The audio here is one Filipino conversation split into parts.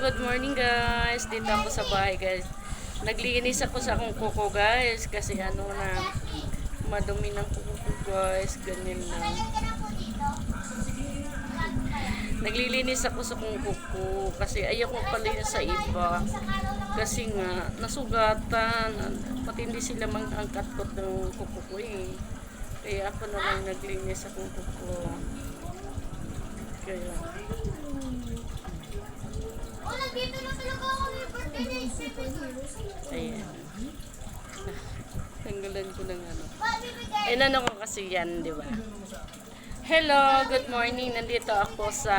good morning guys. Dito ako sa bahay guys. Naglinis ako sa akong kuko guys. Kasi ano na, madumi ng kuko guys. Ganyan na. Naglilinis ako sa akong kuko. Kasi ayaw ko palinis sa iba. Kasi nga, nasugatan. Matindi sila mangangkat ko ng kuko ko eh. Kaya ako na lang naglinis sa akong kuko. Kaya Dito na talaga ako ng birthday na isipin. ayan. Tanggalan ko ng ano. Inano ko kasi yan, di ba? Hello, good morning. Nandito ako sa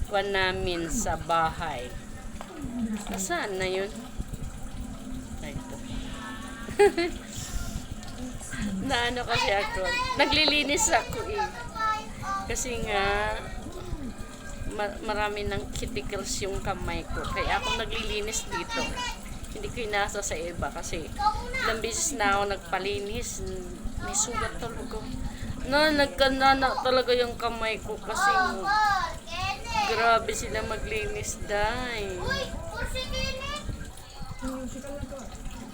kwan namin sa bahay. Nasaan na yun? Ay, ito. Na ano kasi ako. Naglilinis ako eh. Kasi nga marami ng cuticles yung kamay ko. Kaya ako naglilinis dito. Hindi ko inasa sa iba kasi ilang beses na ako nagpalinis. May sugat talaga. Nagkanana talaga yung kamay ko kasi grabe sila maglinis dahil. Uy, kursi kinit.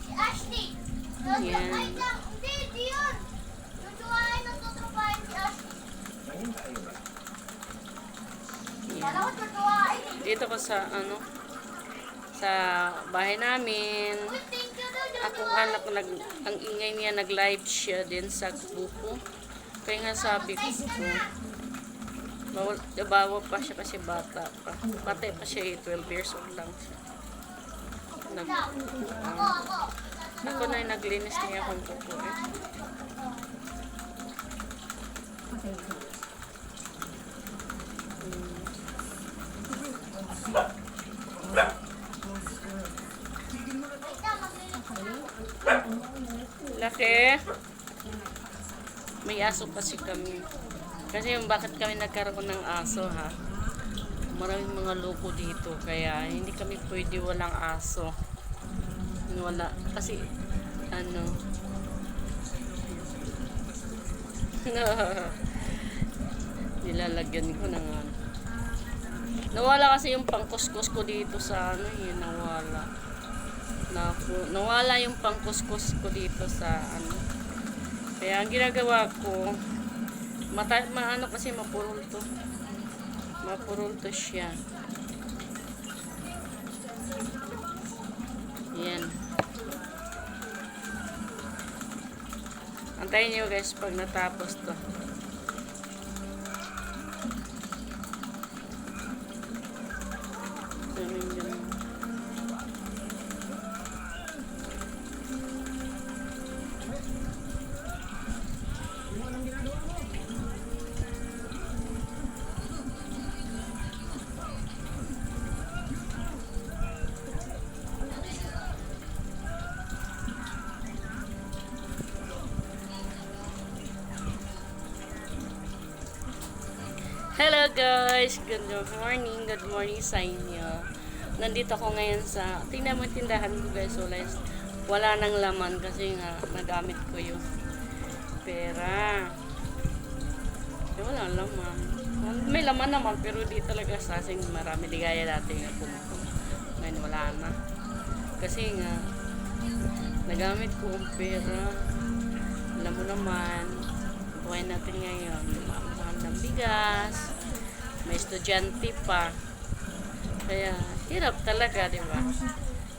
Si Ashley. Yan. Hindi, diyon. Tutuwain na tutupain si Ashley. Kala ko tutuwain eh. Dito ko sa ano sa bahay namin. Uy, thank you daw. Akong anak ang ingay niya nag-live siya din sa buko. Kaya nga sabi ko bawa pa siya kasi bata pa. Patay pa siya 12 years old lang siya. Ako na yung naglinis niya akong kuko eh. Laki. May aso kasi kami. Kasi yung bakit kami nagkaroon ng aso ha. Maraming mga loko dito. Kaya hindi kami pwede walang aso. Wala. Kasi ano. Nilalagyan ko ng ano. Nawala kasi yung pangkuskus ko dito sa ano eh. Nawala yung pangkuskus ko dito sa ano. Kaya ang ginagawa ko, maano kasi mapurol to. Mapurol to siya. Yan. Antayin nyo guys pag natapos to. Ganun. Hello guys! Good morning sa inyo. Nandito ako ngayon sa, tingnan mo yung tindahan ko guys, wala nang laman kasi nga nagamit ko yung pera. Wala laman. May laman naman pero di talaga sasing marami, di gaya dati nga pumupo. Ngayon wala na. Kasi nga nagamit ko yung pera. Alam mo naman, buhay natin ngayon, mahal ng bigas, may estudyante pa. Kaya, hirap talaga, di ba?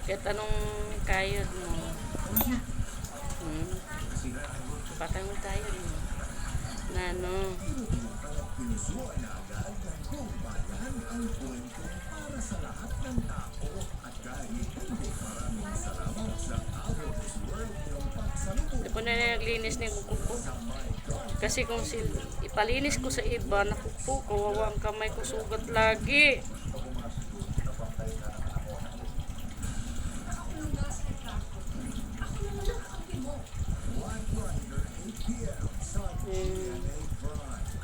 Kahit anong kayod mo. Patay mo tayo mo. Na ano. Hindi po na naglinis ni kuko. Kasi kung ipalinis ko sa iba, naku po, kawawa ang kamay ko, sugat lagi.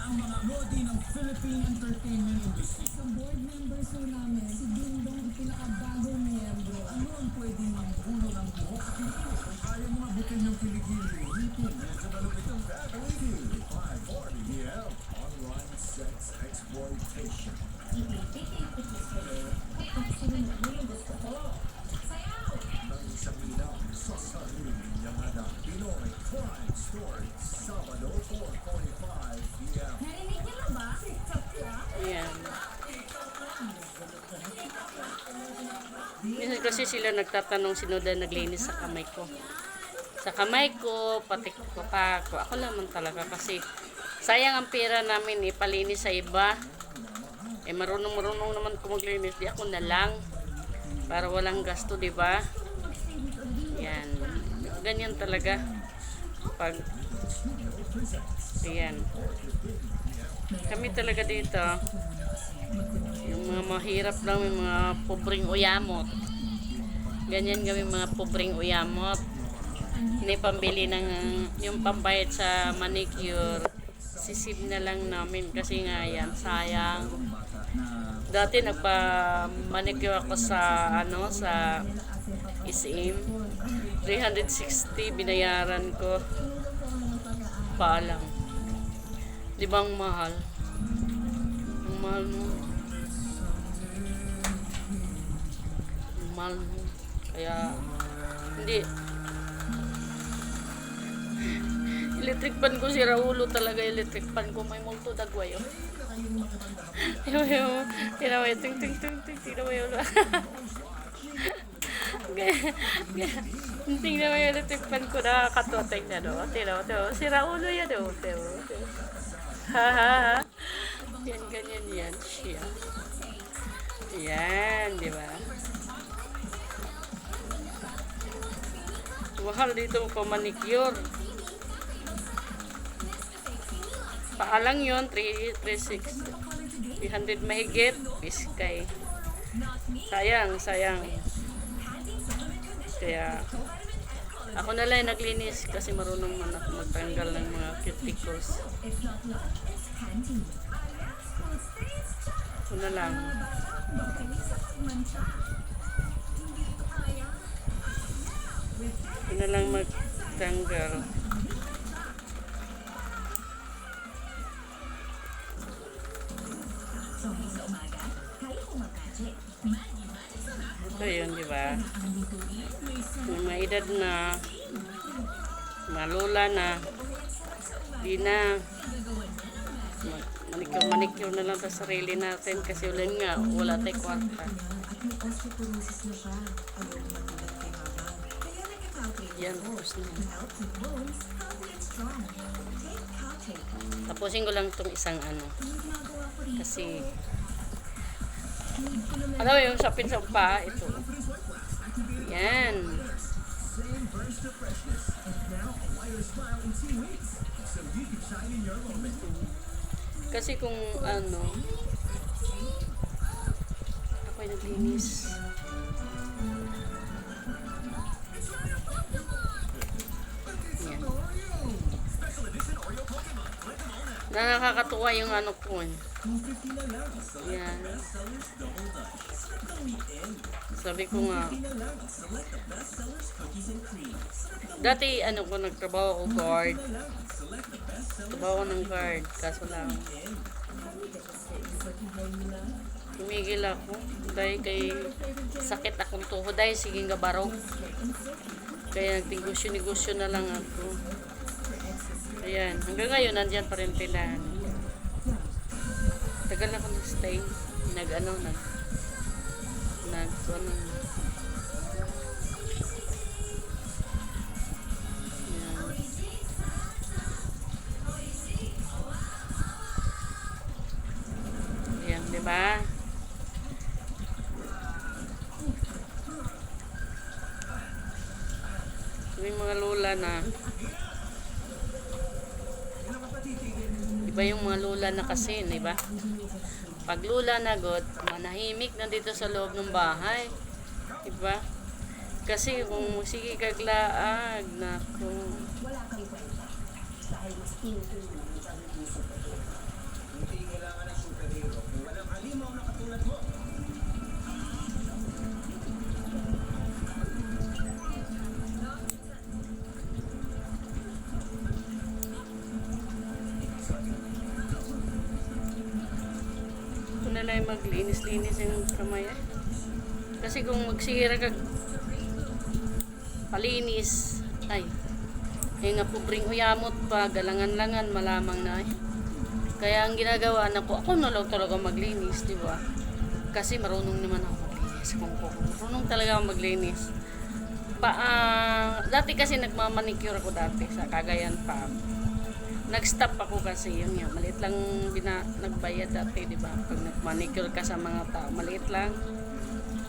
Ang mga lodi ng Philippine Entertainment Industry. Sa board members po namin, si Dingdong ang pinakabagong miyembro. Ano ang pwede ng ulo ng buhok? Kung ayaw mo mabutin yung kiligili, hindi medyo malupit ang gagawin. 540 BL Online Sex Exploitation. kasi sila nagtatanong sino daw naglinis sa kamay ko. Sa kamay ko, pati ko pa ako. Ako naman talaga kasi sayang ang pera namin ipalinis sa iba. Marunong naman ko maglinis. Di ako na lang. Para walang gasto, di ba? Yan. Ganyan talaga. Pag ayan. Kami talaga dito, yung mga mahirap lang, yung mga pobreng uyamot. Ganyan kami mga pobreng uyamot. Hindi pambili ng yung pambayad sa manicure. Sisip na lang namin kasi nga yan, sayang. Dati nagpa-manicure ako sa sa SM. 360 binayaran ko. Paalang. Di ba ang mahal? Ang mahal mo. Ang mahal mo. Kaya, hindi. Electric pan ko, sira ulo talaga electric pan ko. May multo dagway. Tinawayo. Ting. Tinawayo. Tingnan mo yung electric pan ko, nakakatuwa. Tingnan o. Sira ulo yan o. Ha. Yan, ganyan yan siya. Yan, di ba? Mahal dito pa manicure. Paalang yun, 360. 300 mahigit, biskay. Sayang. Kaya, ako na lang naglinis kasi marunong man ako magtanggal ng mga cuticles. Ako na lang. Ako na lang magtanggal. Ito yun, di ba? Yung mga edad na, mga lola na, di na, manicure na lang sa sarili natin kasi wala tayong kwarta. Yan, tapos na. Tapusin ko lang itong isang kasi yung sapin sa paa, ito. Yan. Kasi kung ako'y naglinis. Yan. Nakakatuwa yung ko. Yan. Sabi ko nga, dati ko nagtrabaho ako guard. Trabaho ng guard, kaso lang tumigil ako dahil kay sakit akong tuhod dahil siging gabarong. Kaya nagtinegosyo na lang ako. Ayan, hanggang ngayon nandyan pa rin pila. Tagal na ako nag-stay. Ayan, diba? May mga lola na. Iba yung mga lola na kasi, diba? Pag lola na god, manahimik na dito sa loob ng bahay. Diba? Kasi kung sige kaglaag na kung na lang maglinis-linis yung kamay. Kasi kung magsira kag palinis, ay nga pobreng uyamot pa, galangan-langan, malamang na. Kaya ang ginagawa na ko, ako na lang talaga maglinis, di ba? Kasi marunong naman ako maglinis. linis kong kuko. Marunong talaga ako maglinis. Dati kasi nagmamanicure ako dati sa Cagayan pa. Nag-stop ako kasi yun nga. Maliit lang nagbayad dati, di ba? Pag nag-manicure ka sa mga tao, maliit lang.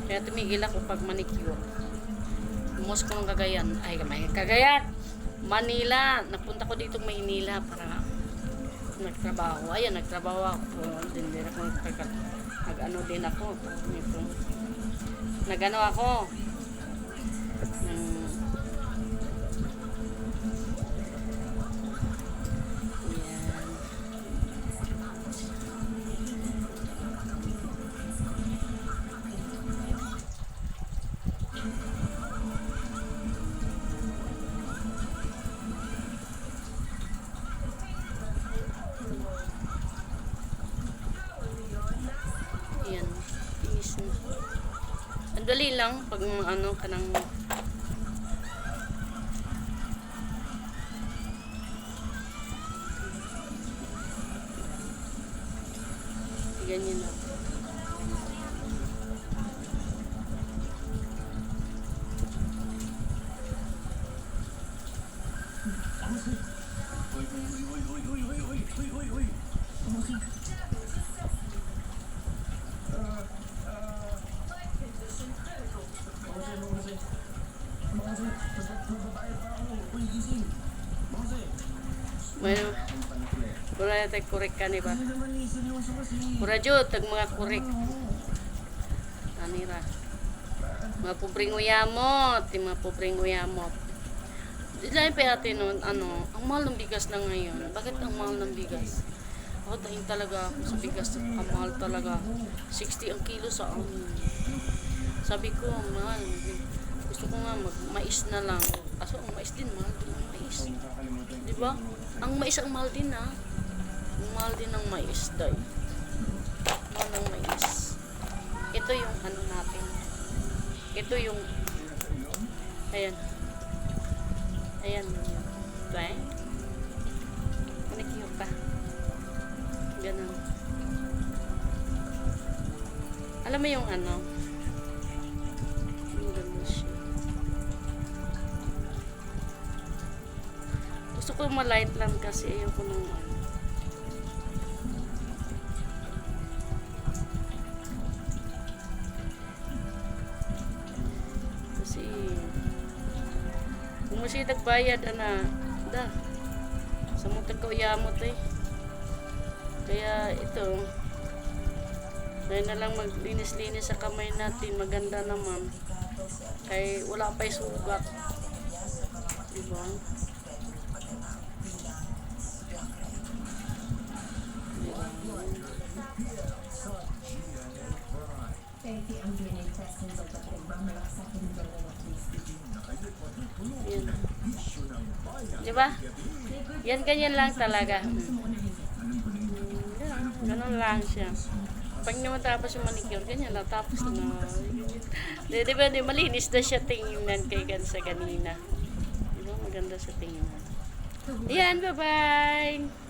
Kaya tumigil ako pag manicure. Umos ko ng Cagayan. Ay, Cagayan! Manila! Napunta ko dito Maynila para nagtrabaho. Ayan, nagtrabaho ako. Din ako nag-ano din ako. Nag-ano ako. Ayan, finish na. Ang dali lang pag ano ka ng ganyan na. Bueno, wala tayo korek ka ni ba? Pura jud, tag mga korek. Anira. Mga pobreng uyamot, mga pobreng uyamot. Dahil pa natin nun, ang mahal ng bigas na ngayon. Bakit ang mahal ng bigas? Ako tahin talaga ako sa bigas. Ang mahal talaga. 60 ang kilo sa amin. Sabi ko, mahal. Gusto ko nga mag-mais na lang. Kaso ang mais din, mahal din ang mais. Diba? Ang mais ang mahal din ha. Ang mahal din ng mais, day. Mahal ng mais. Ito yung ano natin. Ito yung ayan. Ayan. Ito eh. Manicure pa. Ganun. Alam mo yung ano? Yung ganun siya. Gusto ko ma-light lang kasi ayoko nung ano. Kasi kung mo siya nagbayad, da. Sa mutag ka uyamot eh. Kaya ito, dahil na lang maglinis-linis sa kamay natin, maganda naman. Kaya wala pa'y sugat. Diba? Yan. Diba? Yan, ganyan lang talaga. Ganun lang siya. Pag naman tapos yung manicure, ganyan lang. Tapos na. Diba, malinis na siya tingnan kay sa kanina. Diba, maganda sa tingnan. Yan, bye-bye!